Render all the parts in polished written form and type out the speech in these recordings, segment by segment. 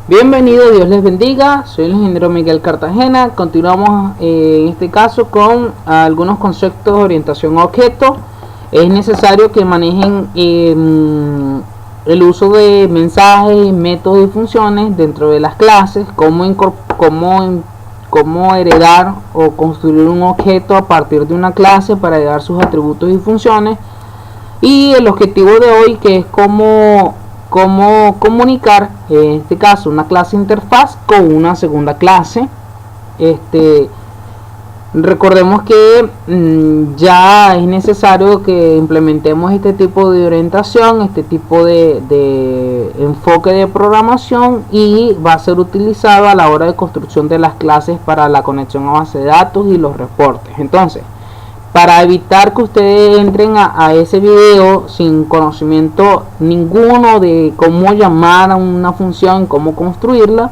Bienvenidos, Dios les bendiga. Soy el ingeniero Miguel Cartagena. Continuamos en este caso con algunos conceptos de orientación a objetos. Es necesario que manejen el uso de mensajes, métodos y funciones dentro de las clases, cómo heredar o construir un objeto a partir de una clase para heredar sus atributos y funciones. Y el objetivo de hoy, que es cómo comunicar, en este caso, una clase interfaz con una segunda clase. Recordemos que ya es necesario que implementemos este tipo de orientación, este tipo de enfoque de programación, y va a ser utilizado a la hora de construcción de las clases para la conexión a base de datos y los reportes. Entonces, para evitar que ustedes entren a ese video sin conocimiento ninguno de cómo llamar a una función, cómo construirla,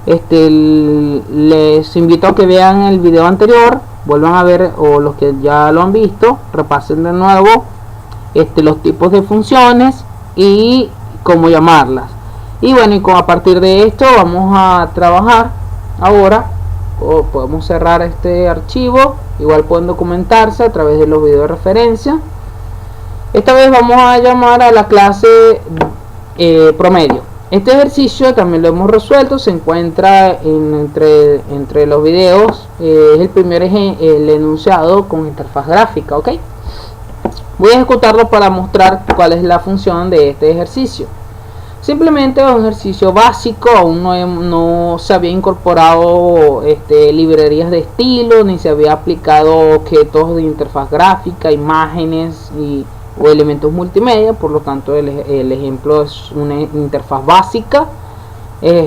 les invito a que vean el video anterior, vuelvan a ver, o los que ya lo han visto, repasen de nuevo los tipos de funciones y cómo llamarlas. Y bueno, a partir de esto vamos a trabajar ahora. Podemos cerrar este archivo. Igual pueden documentarse a través de los videos de referencia. Esta vez vamos a llamar a la clase promedio. Este ejercicio también lo hemos resuelto, se encuentra entre los videos. Es el primer el enunciado con interfaz gráfica. ¿Ok? Voy a ejecutarlo para mostrar cuál es la función de este ejercicio. Simplemente es un ejercicio básico, aún no se había incorporado librerías de estilo, ni se había aplicado objetos de interfaz gráfica, imágenes o elementos multimedia. Por lo tanto, el ejemplo es una interfaz básica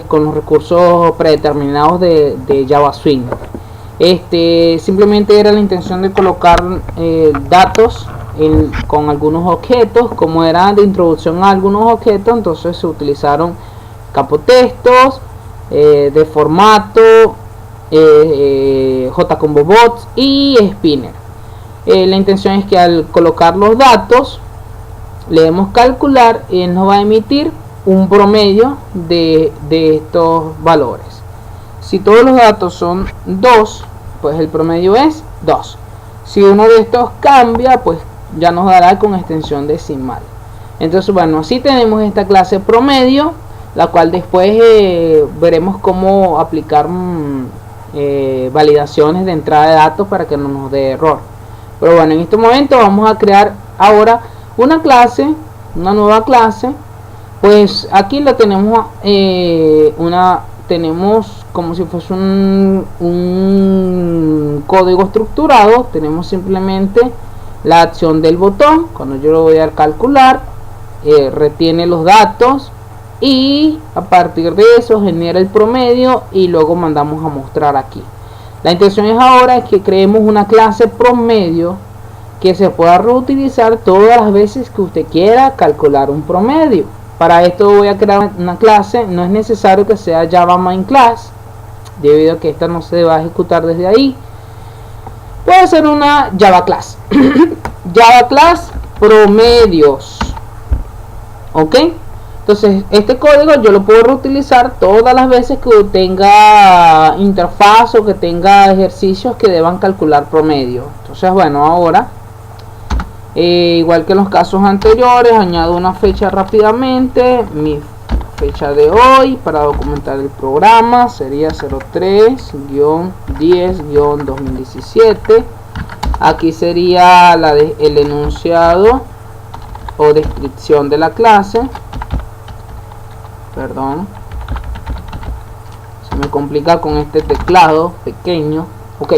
con los recursos predeterminados de Java Swing. Simplemente era la intención de colocar datos con algunos objetos. Como era de introducción a algunos objetos, entonces se utilizaron campos textos de formato, JComboBots y Spinner. La intención es que al colocar los datos le demos calcular y nos va a emitir un promedio de estos valores. Si todos los datos son 2, pues el promedio es 2. Si uno de estos cambia, pues ya nos dará con extensión decimal. Entonces, bueno, así tenemos esta clase promedio, la cual después veremos cómo aplicar validaciones de entrada de datos para que no nos dé error. Pero bueno, en este momento vamos a crear ahora una clase, una nueva clase. Pues aquí la tenemos, tenemos como si fuese un código estructurado. Tenemos simplemente la acción del botón. Cuando yo lo voy a calcular, retiene los datos y a partir de eso genera el promedio y luego mandamos a mostrar aquí. La intención es ahora que creemos una clase promedio que se pueda reutilizar todas las veces que usted quiera calcular un promedio. Para esto voy a crear una clase. No es necesario que sea Java Main Class, debido a que esta no se va a ejecutar desde ahí. Puede ser una Java Class. Java Class promedios. Ok, entonces este código yo lo puedo reutilizar todas las veces que tenga interfaz o que tenga ejercicios que deban calcular promedio. Entonces, bueno, ahora igual que en los casos anteriores, añado una fecha rápidamente. Mi fecha de hoy para documentar el programa sería 03-10-2017. Aquí sería el enunciado o descripción de la clase. Perdón, se me complica con este teclado pequeño. Ok,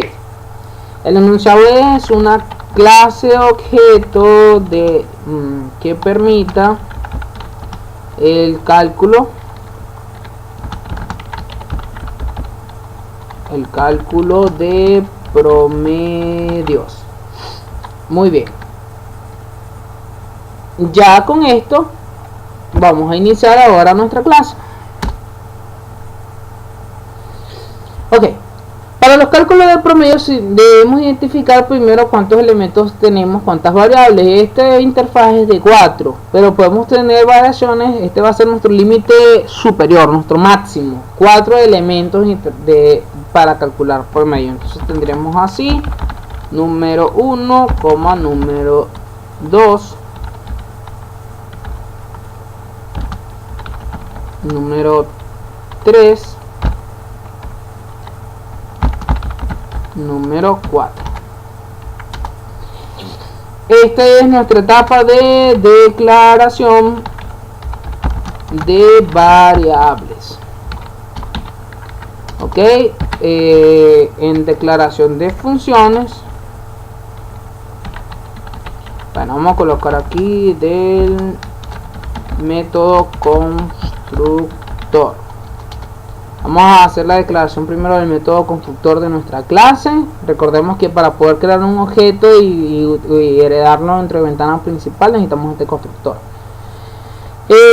el enunciado es una clase objeto que permita el cálculo de promedios. Muy bien, ya con esto vamos a iniciar ahora nuestra clase. Ok, para los cálculo del promedio debemos identificar primero cuántos elementos tenemos, cuántas variables. Esta interfaz es de 4, pero podemos tener variaciones. Este va a ser nuestro límite superior, nuestro máximo, 4 elementos para calcular promedio. Entonces tendremos así: número 1, número 2, número 3, número 4. Esta es nuestra etapa de declaración de variables. Ok, en declaración de funciones, bueno, vamos a colocar aquí del método constructor. Vamos a hacer la declaración primero del método constructor de nuestra clase. Recordemos que para poder crear un objeto y heredarlo entre ventanas principales necesitamos este constructor.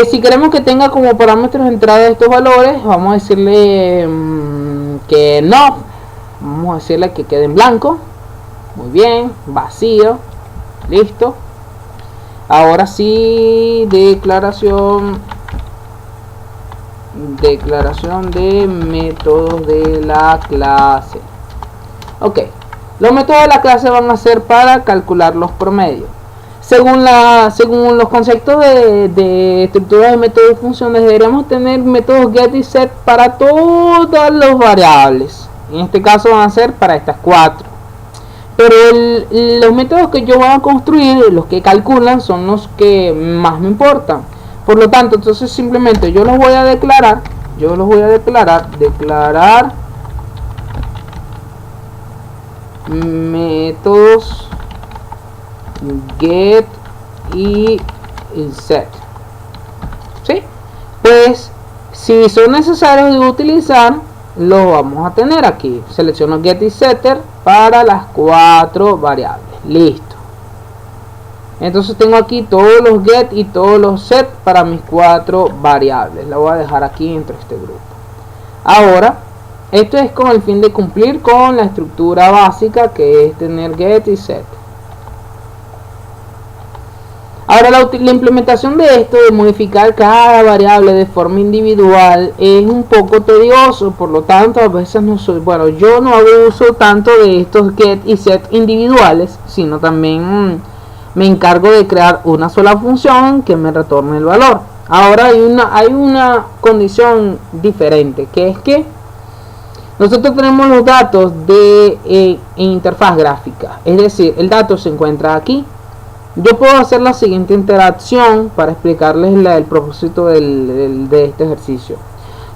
Si queremos que tenga como parámetros de entrada estos valores, vamos a decirle que no. Vamos a decirle que quede en blanco. Muy bien, vacío. Listo. Ahora sí, declaración de métodos de la clase. Ok, los métodos de la clase van a ser para calcular los promedios. Según los conceptos de estructuras de métodos y funciones, deberíamos tener métodos get y set para todas las variables. En este caso van a ser para estas 4. Pero los métodos que yo voy a construir, los que calculan, son los que más me importan. Por lo tanto, entonces simplemente yo los voy a declarar. Declarar métodos get y set. ¿Sí? Pues si son necesarios de utilizar, los vamos a tener aquí. Selecciono get y setter para las 4 variables. Listo. Entonces tengo aquí todos los get y todos los set para mis 4 variables. La voy a dejar aquí dentro de este grupo. Ahora, esto es con el fin de cumplir con la estructura básica, que es tener get y set. Ahora la implementación de esto, de modificar cada variable de forma individual, es un poco tedioso. Por lo tanto, a veces yo no hago uso tanto de estos get y set individuales, sino también me encargo de crear una sola función que me retorne el valor. Ahora hay una condición diferente, que es que nosotros tenemos los datos de interfaz gráfica. Es decir, el dato se encuentra aquí. Yo puedo hacer la siguiente interacción para explicarles el propósito de este ejercicio.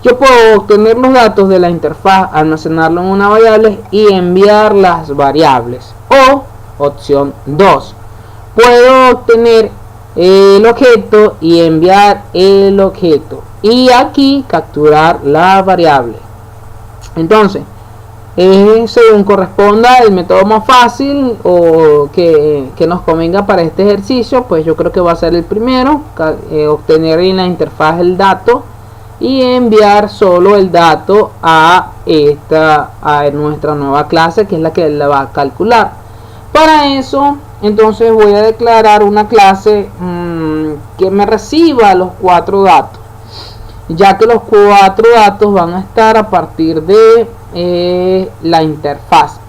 Yo puedo obtener los datos de la interfaz, almacenarlo en una variable y enviar las variables. O, opción 2, puedo obtener el objeto y enviar el objeto. Y aquí capturar la variable. Entonces, según corresponda el método más fácil o que nos convenga para este ejercicio, pues yo creo que va a ser el primero, obtener en la interfaz el dato y enviar solo el dato a nuestra nueva clase, que es la que la va a calcular. Para eso, entonces voy a declarar una clase que me reciba los 4 datos, ya que los 4 datos van a estar a partir de la interfaz.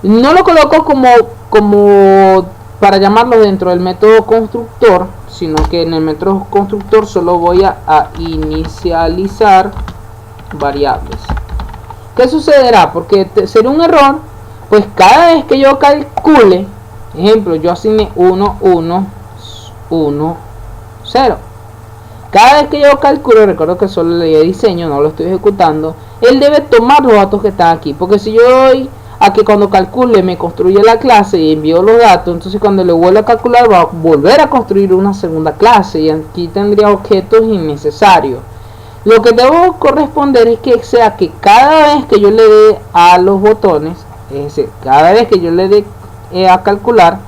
No lo coloco como para llamarlo dentro del método constructor, sino que en el método constructor solo voy a inicializar variables. ¿Qué sucederá? Porque será un error, pues cada vez que yo calcule, ejemplo, yo asigné 1, 1, 1, 0. Cada vez que yo calculo, recuerdo que solo leí diseño, no lo estoy ejecutando, él debe tomar los datos que están aquí. Porque si yo doy a que cuando calcule me construye la clase y envío los datos, entonces cuando le vuelva a calcular va a volver a construir una segunda clase y aquí tendría objetos innecesarios. Lo que debo corresponder es que sea que cada vez que yo le dé a los botones, es decir, cada vez que yo le dé a calcular,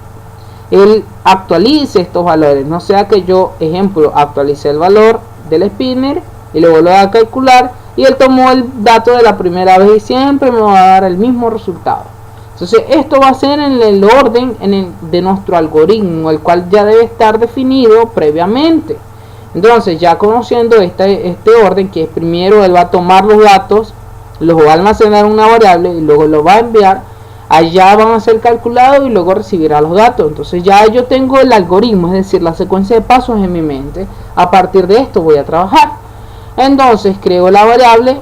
él actualice estos valores. No sea que yo, ejemplo, actualice el valor del spinner y lo vuelva a calcular y él tomó el dato de la primera vez y siempre me va a dar el mismo resultado. Entonces esto va a ser en el orden de nuestro algoritmo, el cual ya debe estar definido previamente. Entonces, ya conociendo este orden, que es primero él va a tomar los datos, los va a almacenar en una variable y luego lo va a enviar, allá van a ser calculados y luego recibirá los datos. Entonces ya yo tengo el algoritmo, es decir, la secuencia de pasos en mi mente. A partir de esto voy a trabajar. Entonces creo la variable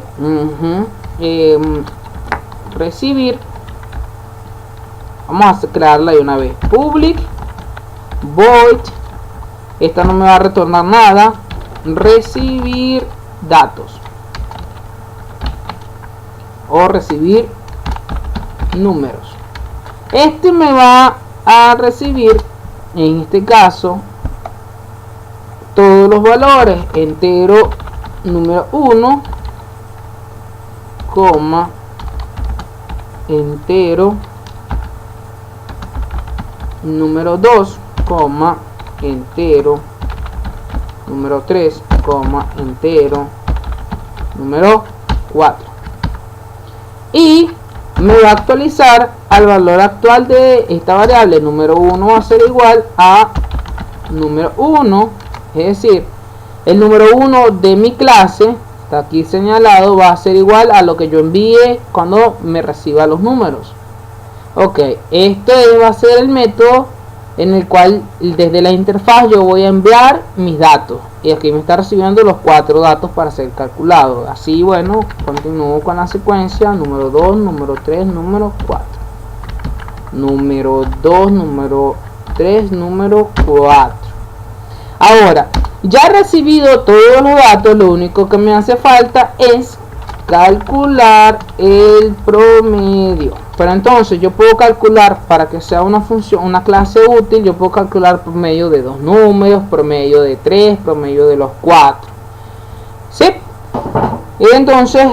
recibir. Vamos a crearla de una vez. Public void. Esta no me va a retornar nada. Recibir datos. O recibir números. Este me va a recibir, en este caso, todos los valores. Entero número 1, coma, entero número 2, coma, entero número 3, coma, entero número 4. Y me va a actualizar al valor actual de esta variable. Número 1 va a ser igual a número 1, es decir, el número 1 de mi clase, está aquí señalado, va a ser igual a lo que yo envíe cuando me reciba los números. Ok, este va a ser el método en el cual desde la interfaz yo voy a enviar mis datos, y aquí me está recibiendo los 4 datos para ser calculado. Así, bueno, continúo con la secuencia. Número 2, número 3, número 4, número 2, número 3, número 4. Ahora, ya he recibido todos los datos, lo único que me hace falta es calcular el promedio. Pero entonces yo puedo calcular, para que sea una función, una clase útil, yo puedo calcular promedio de 2 números, promedio de 3, promedio de los 4. ¿Sí? Y entonces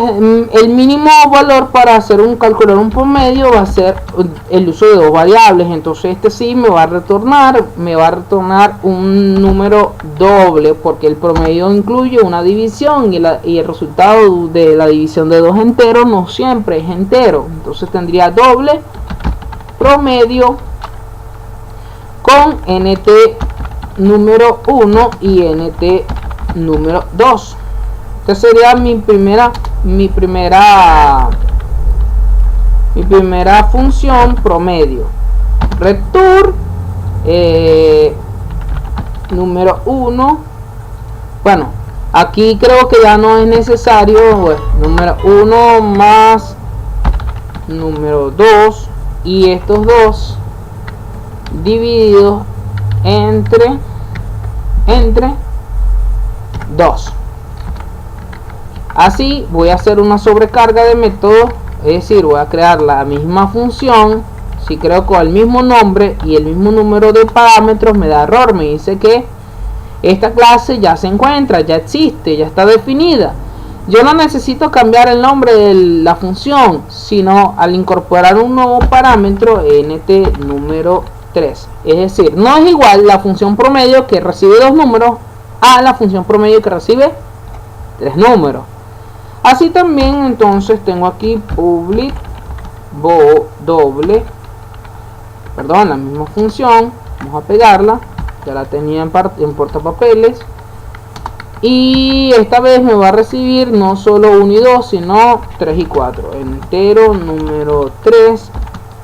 el mínimo valor para calcular un promedio va a ser el uso de 2 variables. Entonces este sí me va a retornar un número doble, porque el promedio incluye una división y el resultado de la división de 2 enteros no siempre es entero. Entonces tendría doble promedio con nt número 1 y nt número 2. Esta sería mi primera función, promedio. Return número 1. Bueno, aquí creo que ya no es necesario. Bueno, número 1 más número 2, y estos dos divididos entre 2. Así voy a hacer una sobrecarga de métodos, es decir, voy a crear la misma función. Si creo con el mismo nombre y el mismo número de parámetros, me da error, me dice que esta clase ya se encuentra, ya existe, ya está definida. Yo no necesito cambiar el nombre de la función, sino al incorporar un nuevo parámetro, nt número 3. Es decir, no es igual la función promedio, que recibe 2 números, a la función promedio que recibe 3 números. Así también, entonces tengo aquí public doble, la misma función. Vamos a pegarla, ya la tenía en portapapeles, y esta vez me va a recibir no solo 1 y 2, sino 3 y 4. Entero número 3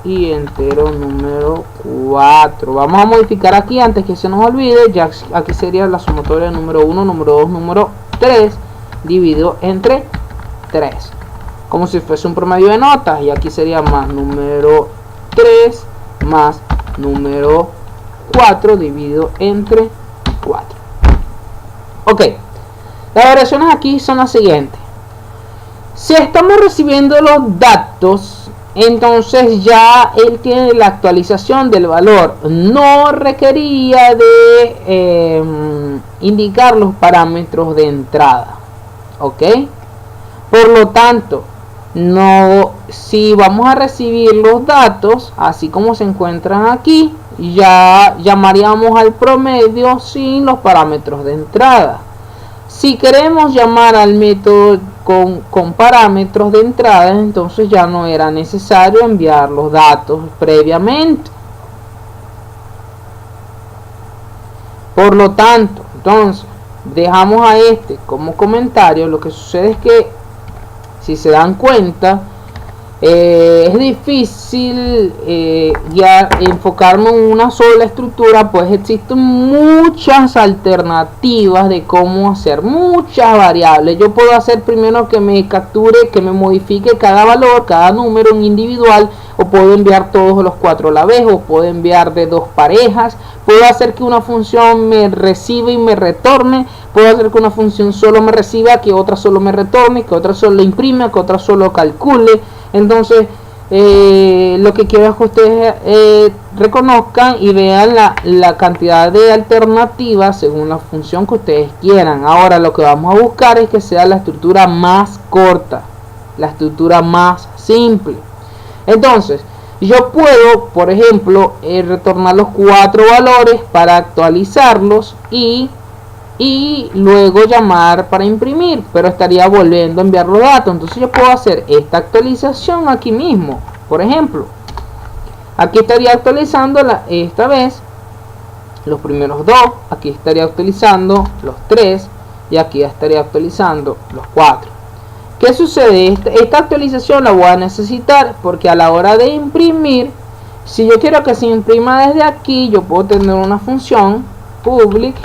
y entero número 4. Vamos a modificar aquí antes que se nos olvide. Ya aquí sería la sumatoria número 1, número 2, número 3 dividido entre 3, como si fuese un promedio de notas. Y aquí sería más número 3 más número 4 dividido entre 4. Ok, las variaciones aquí son las siguientes. Si estamos recibiendo los datos, entonces ya él tiene la actualización del valor. No requería de indicar los parámetros de entrada. Ok, por lo tanto, si vamos a recibir los datos así como se encuentran aquí, ya llamaríamos al promedio sin los parámetros de entrada. Si queremos llamar al método con parámetros de entrada, entonces ya no era necesario enviar los datos previamente. Por lo tanto, entonces dejamos a este como comentario. Lo que sucede es que, si se dan cuenta, es difícil ya enfocarnos en una sola estructura, pues existen muchas alternativas de cómo hacer muchas variables. Yo puedo hacer primero que me capture, que me modifique cada valor, cada número en individual, o puedo enviar todos los 4 a la vez, o puedo enviar de 2 parejas. Puedo hacer que una función me reciba y me retorne. Puedo hacer que una función solo me reciba, que otra solo me retorne, que otra solo imprima, que otra solo calcule. Entonces, lo que quiero es que ustedes reconozcan y vean la cantidad de alternativas según la función que ustedes quieran. Ahora, lo que vamos a buscar es que sea la estructura más corta, la estructura más simple. Entonces, yo puedo, por ejemplo, retornar los 4 valores para actualizarlos y luego llamar para imprimir, pero estaría volviendo a enviar los datos. Entonces yo puedo hacer esta actualización aquí mismo. Por ejemplo, aquí estaría actualizando esta vez los primeros 2, aquí estaría actualizando los 3 y aquí estaría actualizando los 4. ¿Qué sucede? Esta actualización la voy a necesitar porque a la hora de imprimir, si yo quiero que se imprima desde aquí, yo puedo tener una función public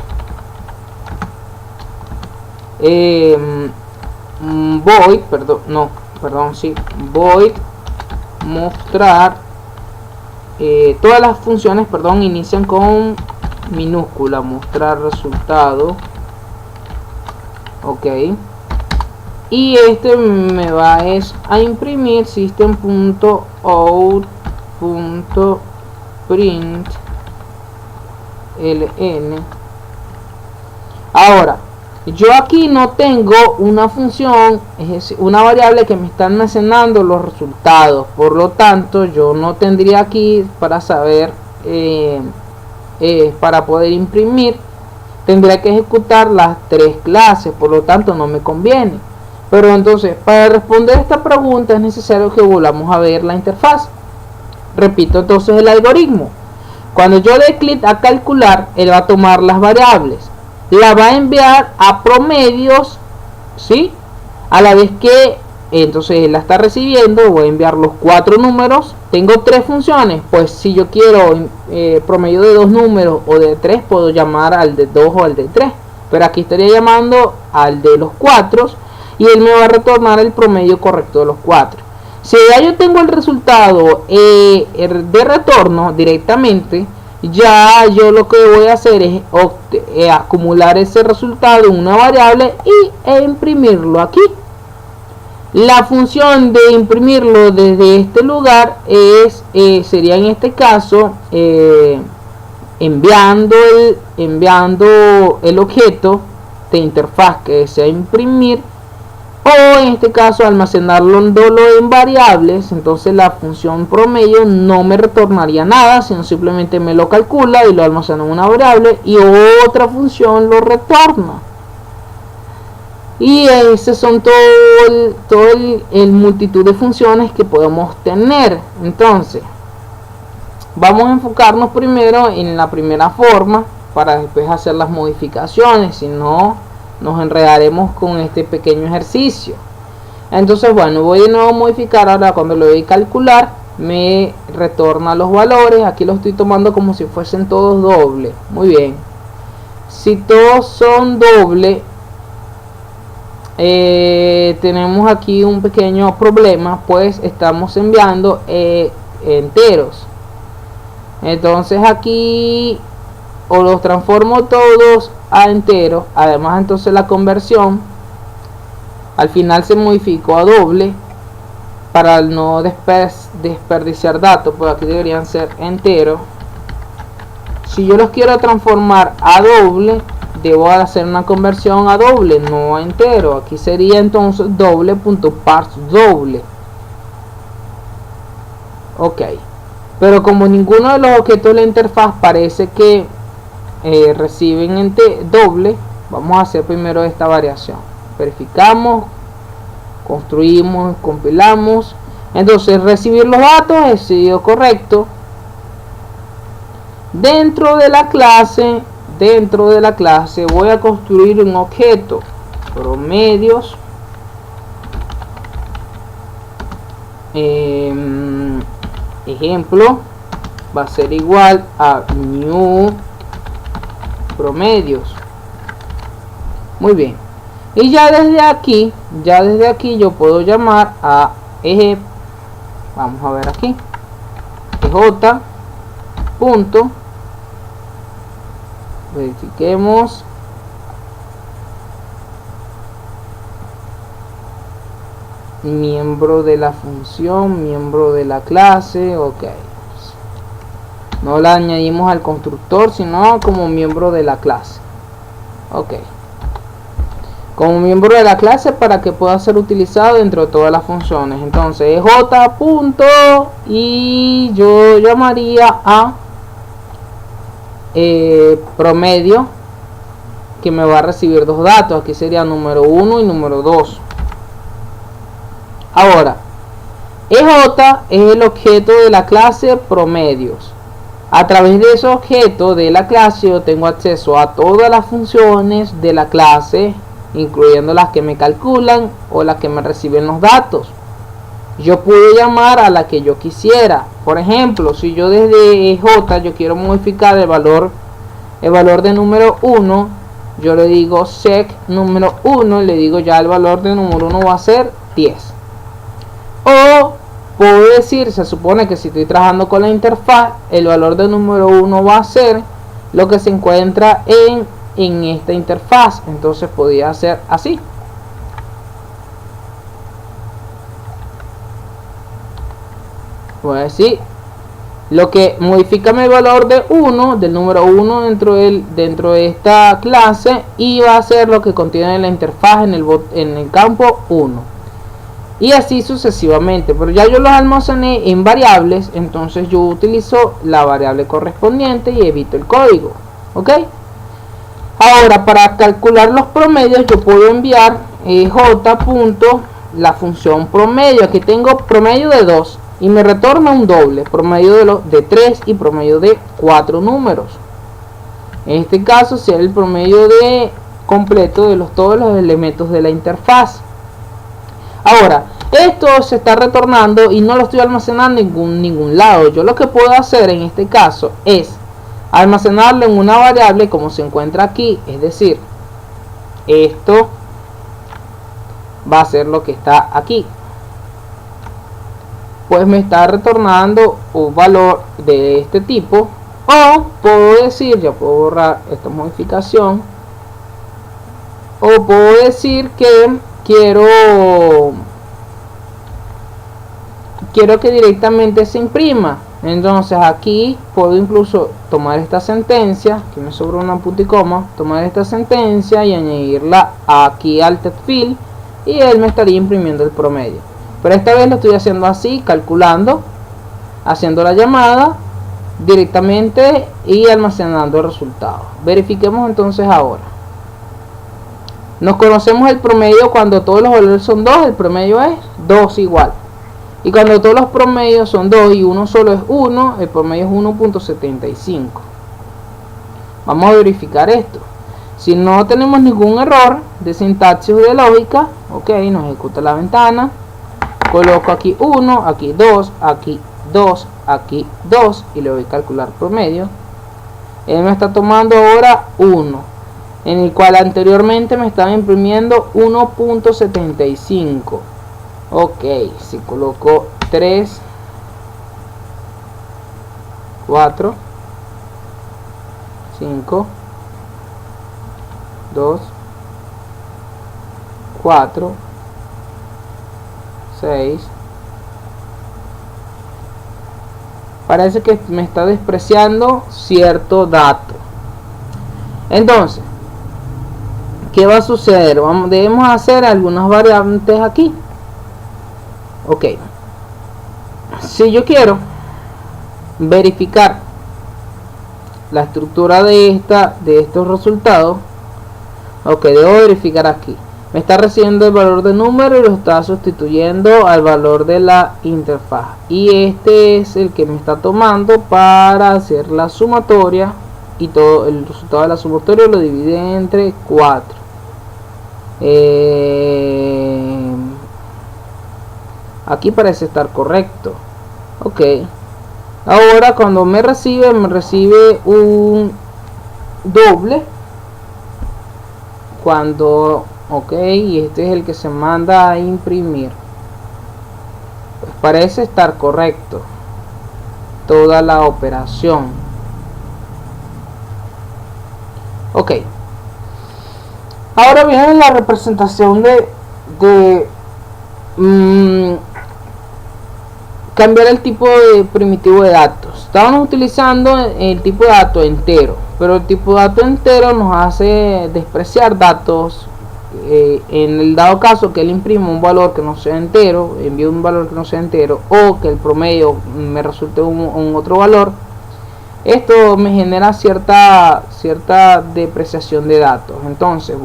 void, void mostrar. Todas las funciones, inician con minúscula, mostrar resultado. Ok, y este me va a imprimir system.out.println. Ahora, yo aquí no tengo una función, es decir, una variable que me está almacenando los resultados. Por lo tanto, yo no tendría aquí para saber, para poder imprimir, tendría que ejecutar las 3 clases. Por lo tanto, no me conviene. Pero entonces, para responder esta pregunta es necesario que volvamos a ver la interfaz. Repito entonces el algoritmo. Cuando yo le clic a calcular, él va a tomar las variables, la va a enviar a promedios, ¿sí? A la vez que entonces él la está recibiendo, voy a enviar los 4 números. Tengo 3 funciones, pues si yo quiero promedio de 2 números o de 3, puedo llamar al de 2 o al de 3, pero aquí estaría llamando al de los 4 y él me va a retornar el promedio correcto de los 4. Si ya yo tengo el resultado de retorno directamente, ya yo lo que voy a hacer es acumular ese resultado en una variable e imprimirlo aquí. La función de imprimirlo desde este lugar sería en este caso enviando el objeto de interfaz que desea imprimir, o en este caso almacenarlo en variables. Entonces la función promedio no me retornaría nada, sino simplemente me lo calcula y lo almacena en una variable, y otra función lo retorna. Y esas son todo el multitud de funciones que podemos tener. Entonces vamos a enfocarnos primero en la primera forma para después hacer las modificaciones, si no nos enredaremos con este pequeño ejercicio. Entonces, bueno, voy de nuevo a modificar. Ahora cuando le doy calcular, me retorna los valores. Aquí los estoy tomando como si fuesen todos doble. Muy bien. Si todos son doble, tenemos aquí un pequeño problema, pues estamos enviando enteros. Entonces aquí o los transformo todos a enteros. Además, entonces la conversión al final se modificó a doble para no desperdiciar datos, pues aquí deberían ser enteros. Si yo los quiero transformar a doble, debo hacer una conversión a doble, no a entero. Aquí sería entonces doble.parseDoble. Ok, pero como ninguno de los objetos de la interfaz parece que reciben doble, vamos a hacer primero esta variación. Verificamos construimos, compilamos. Entonces recibir los datos es sido correcto. Dentro de la clase voy a construir un objeto promedios, ejemplo, va a ser igual a new promedios. Muy bien, y ya desde aquí yo puedo llamar a eje, vamos a ver aquí, ej punto, verifiquemos, miembro de la función, miembro de la clase. Ok, no la añadimos al constructor, sino como miembro de la clase. Ok, como miembro de la clase para que pueda ser utilizado dentro de todas las funciones. Entonces j punto, y yo llamaría a promedio, que me va a recibir dos datos. Aquí sería número 1 y número 2. Ahora, EJ es el objeto de la clase promedios. A través de ese objeto de la clase yo tengo acceso a todas las funciones de la clase, incluyendo las que me calculan o las que me reciben los datos. Yo puedo llamar a la que yo quisiera. Por ejemplo, si yo desde EJ yo quiero modificar el valor de número 1, yo le digo sec número 1, le digo ya el valor de número 1 va a ser 10. O puedo decir, se supone que si estoy trabajando con la interfaz, el valor de número 1 va a ser lo que se encuentra en esta interfaz. Entonces podría hacer así. Voy a decir lo que modifica el valor de 1, del número 1 dentro de esta clase, y va a ser lo que contiene la interfaz en el campo 1. Y así sucesivamente, pero ya yo los almacené en variables, entonces yo utilizo la variable correspondiente y evito el código. Ok, ahora para calcular los promedios yo puedo enviar j punto, la función promedio. Aquí tengo promedio de 2 y me retorna un doble, promedio de 3 y promedio de 4 números. En este caso será el promedio de completo de todos los elementos de la interfaz. Ahora, esto se está retornando y no lo estoy almacenando en ningún lado. Yo lo que puedo hacer en este caso es almacenarlo en una variable como se encuentra aquí. Es decir, esto va a ser lo que está aquí. Pues me está retornando un valor de este tipo. O puedo decir, ya puedo borrar esta modificación. O puedo decir que quiero que directamente se imprima. Entonces aquí puedo incluso tomar esta sentencia, que me sobra una punto y coma, tomar esta sentencia y añadirla aquí al text field, y él me estaría imprimiendo el promedio. Pero esta vez lo estoy haciendo así, calculando, haciendo la llamada directamente y almacenando el resultado. Verifiquemos entonces ahora. Nos conocemos el promedio cuando todos los valores son 2, el promedio es 2 igual. Y cuando todos los promedios son 2 y uno solo es 1, el promedio es 1.75. Vamos a verificar esto. Si no tenemos ningún error de sintaxis o de lógica, ok, nos ejecuta la ventana. Coloco aquí 1, aquí 2, aquí 2, aquí 2 y le voy a calcular promedio. Él me está tomando ahora 1. En el cual anteriormente me estaba imprimiendo 1.75. ok, si coloco 3, 4, 5, 2, 4, 6, parece que me está despreciando cierto dato. Entonces, ¿qué va a suceder? Debemos hacer algunas variantes aquí. Ok, si yo quiero verificar la estructura de estos resultados, ok, debo verificar aquí. Me está recibiendo el valor de número y lo está sustituyendo al valor de la interfaz. Y este es el que me está tomando para hacer la sumatoria. Y todo el resultado de la sumatoria lo divide entre 4. Aquí parece estar correcto. Ok. Ahora cuando me recibe un doble. Cuando, ok, y este es el que se manda a imprimir. Pues parece estar correcto toda la operación. Ok. Ahora viene la representación de cambiar el tipo de primitivo de datos. Estábamos utilizando el tipo de dato entero, pero el tipo de dato entero nos hace despreciar datos. En el dado caso que él imprima un valor que no sea entero, envíe un valor que no sea entero, o que el promedio me resulte un otro valor, esto me genera cierta depreciación de datos. Entonces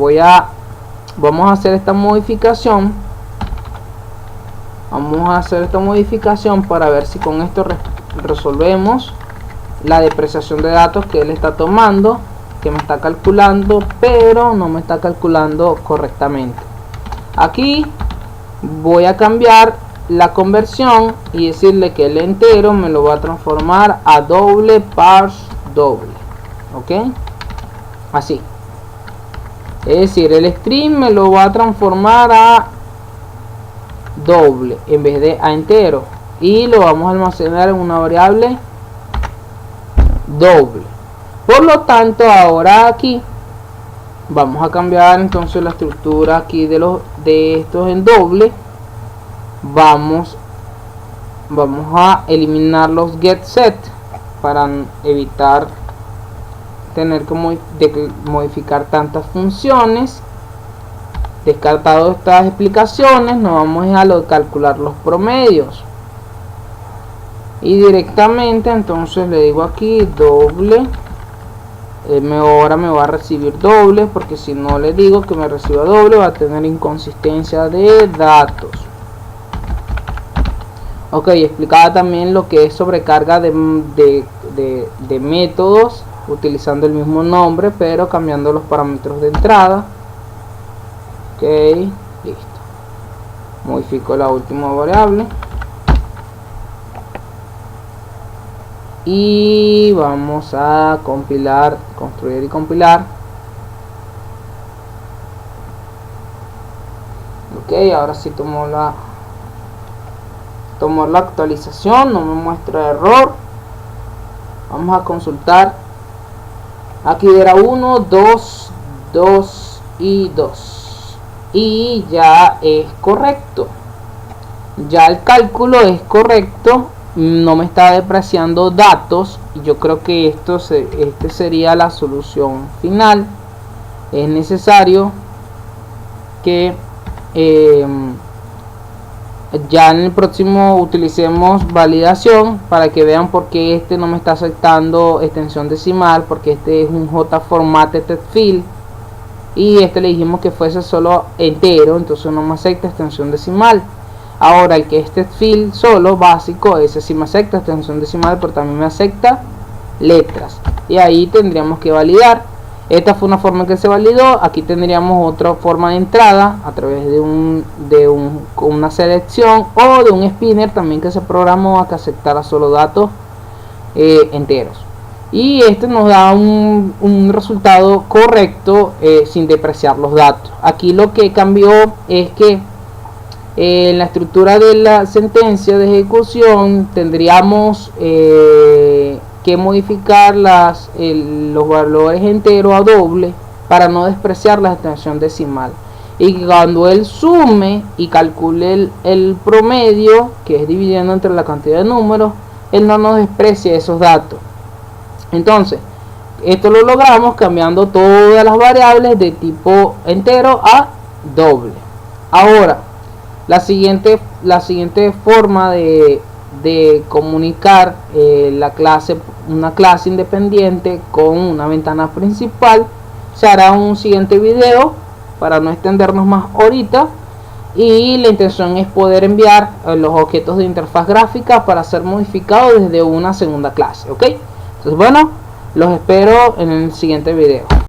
vamos a hacer esta modificación. Vamos a hacer esta modificación para ver si con esto resolvemos la depreciación de datos que él está tomando, que me está calculando, pero no me está calculando correctamente. Aquí voy a cambiar la conversión y decirle que el entero me lo va a transformar a doble parse doble. Ok, así. Es decir, el string me lo va a transformar a doble en vez de a entero, y lo vamos a almacenar en una variable doble. Por lo tanto, ahora aquí vamos a cambiar entonces la estructura aquí de estos en doble. Vamos a eliminar los get set para evitar tener que modificar tantas funciones. Descartado estas explicaciones, nos vamos a calcular los promedios y directamente entonces le digo aquí doble. Ahora me va a recibir doble, porque si no le digo que me reciba doble va a tener inconsistencia de datos. Ok, explicaba también lo que es sobrecarga de métodos utilizando el mismo nombre pero cambiando los parámetros de entrada. Ok, listo. Modifico la última variable y vamos a compilar, construir y compilar. Ok, ahora sí tomó la actualización, no me muestra error. Vamos a consultar. Aquí era 1, 2, 2 y 2. Y ya es correcto, ya el cálculo es correcto, no me está depreciando datos, y yo creo que este sería la solución final. Es necesario que ya en el próximo utilicemos validación para que vean por qué este no me está aceptando extensión decimal, porque este es un JFormatted field y este le dijimos que fuese solo entero, entonces no me acepta extensión decimal. Ahora el que este field solo básico, ese sí me acepta extensión decimal, pero también me acepta letras, y ahí tendríamos que validar. Esta fue una forma que se validó. Aquí tendríamos otra forma de entrada a través de una selección o de un spinner también que se programó a que aceptara solo datos enteros, y este nos da un resultado correcto sin depreciar los datos. Aquí lo que cambió es que en la estructura de la sentencia de ejecución tendríamos que modificar los valores enteros a doble para no despreciar la extensión decimal, y cuando él sume y calcule el promedio, que es dividiendo entre la cantidad de números, él no nos desprecia esos datos. Entonces esto lo logramos cambiando todas las variables de tipo entero a doble. Ahora la siguiente forma de comunicar una clase independiente con una ventana principal se hará un siguiente video. para no extendernos más ahorita. Y la intención es poder enviar los objetos de interfaz gráfica para ser modificados desde una segunda clase, ¿ok? Entonces bueno, los espero en el siguiente video.